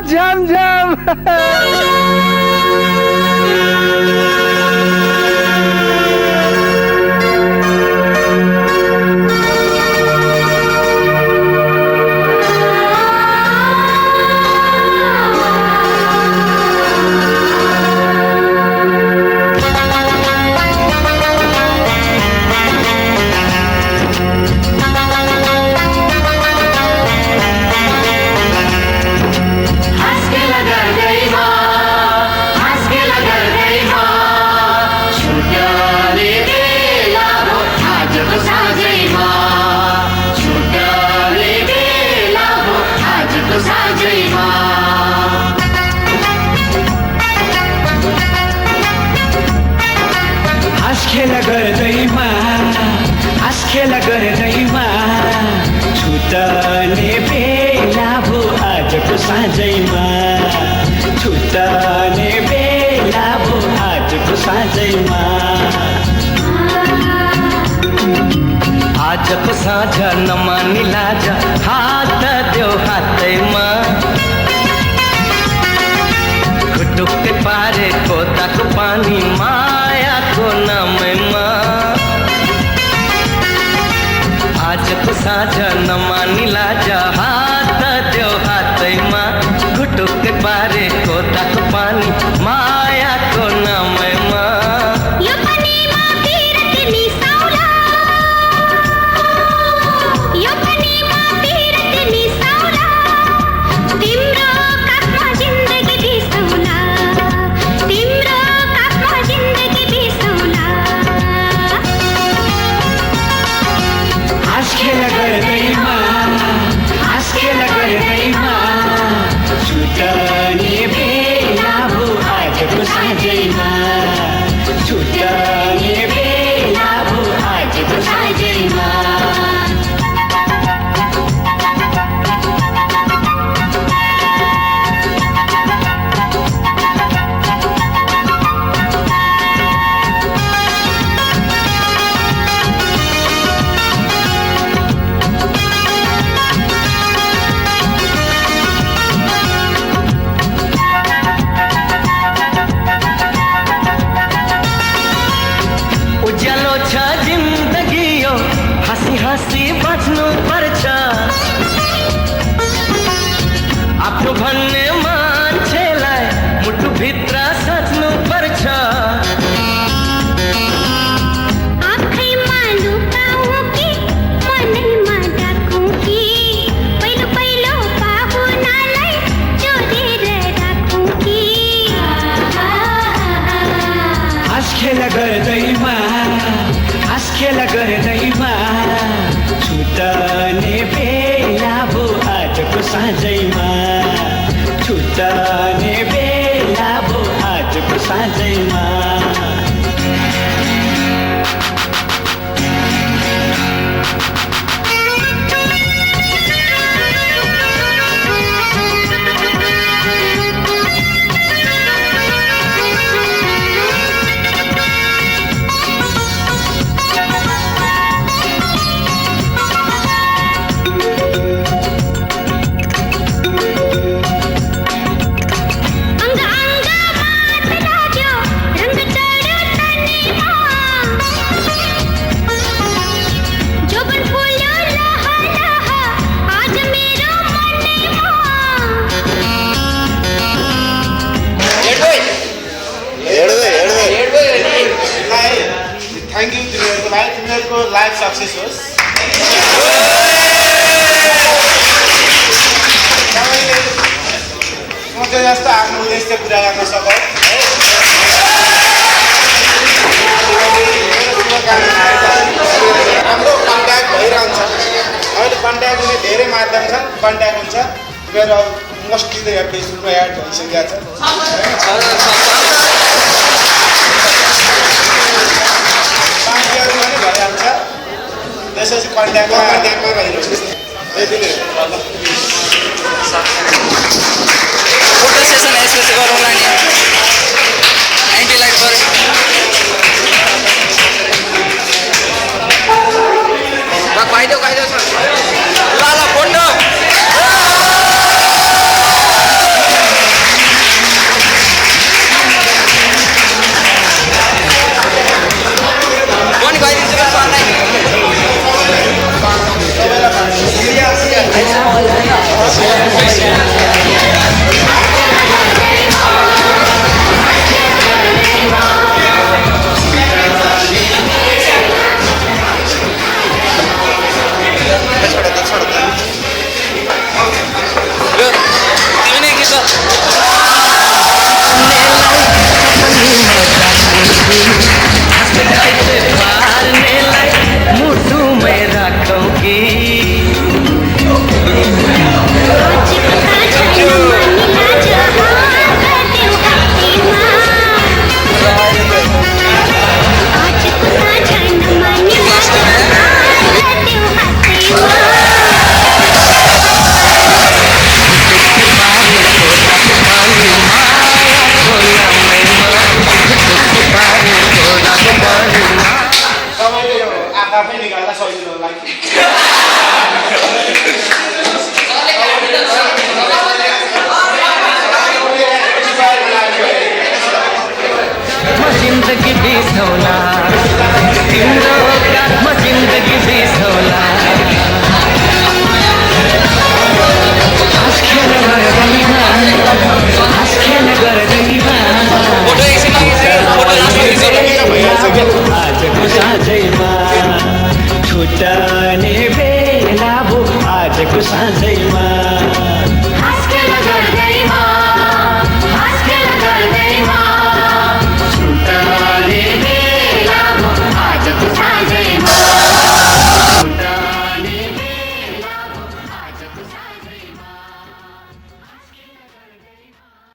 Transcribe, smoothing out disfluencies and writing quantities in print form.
झमझम। खेला गर्दैमा छुट्ने बेला भो आजको साँझैमा छुट्ने बेला भो आजको साँझैमा आजको साँझ नमानी लाज हात देऊ हातैमा घुटुक्कै पारेको ताको पानी मायाको नामैमा आजको साँझ नमानी लाज हात देऊ हातैमा घुटुक्कै पारेको ताको पानी मायाको नामैमा हाँसी बाँच्नु पर्छ आफ्नो भन्ने मान्छेलाई मुटु भित्र साच्नु पर्छ आँखैमा लुकाऊ कि मनैमा राखौँ कि पहिलो पहिलो पाहुनालाई जोडेर राखौँ कि हाँस खेला गर्दैमा छुट्ने बेला भो आजको साँझैमा छुट्ने बेला भो आजको साँझैमा थैंक यू तिमीहरूको लाइफ सक्सेस होस् तपाईँले सोचे जस्तो आफ्नो उद्देश्य पुरा गर्न सकौँ हाम्रो कन्ट्याक्ट भइरहन्छ अहिले कन्ट्याक्ट हुने धेरै माध्यम छन् कन्ट्याक्ट हुन्छ मेरो मोस्टली त यहाँ फेसबुकमा एड भइसकेको छ त्यसपछि कन्ट्याक्टमा रहिरहन्छ